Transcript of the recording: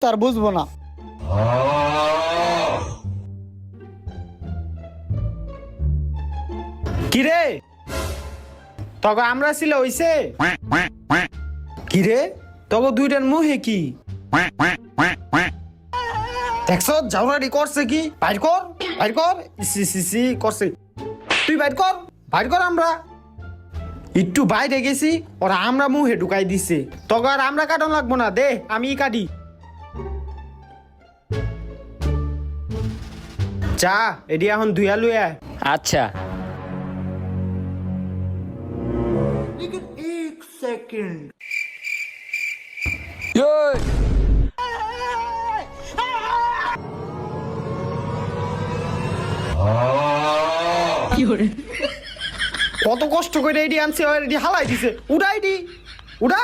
তার বুঝবো না। কিরে তবে আমরা ছিল হইছে কিরে তবে দুইটার মুহে কি দেখছ জাউরারি করছে কি বাইর কর সি করছে তুই বাইর কর আমরা একটু বাইরে গেছি ওরা আমরা মুহে ঢুকাই দিছে তবে আর আমরা কাটন লাগবো না দে আমি কাটি চা এডি এখন ধুয়া লুয়া আচ্ছা কত কষ্ট করে এডি আনছে এডি হালাই দিছে উড়া এডি উড়া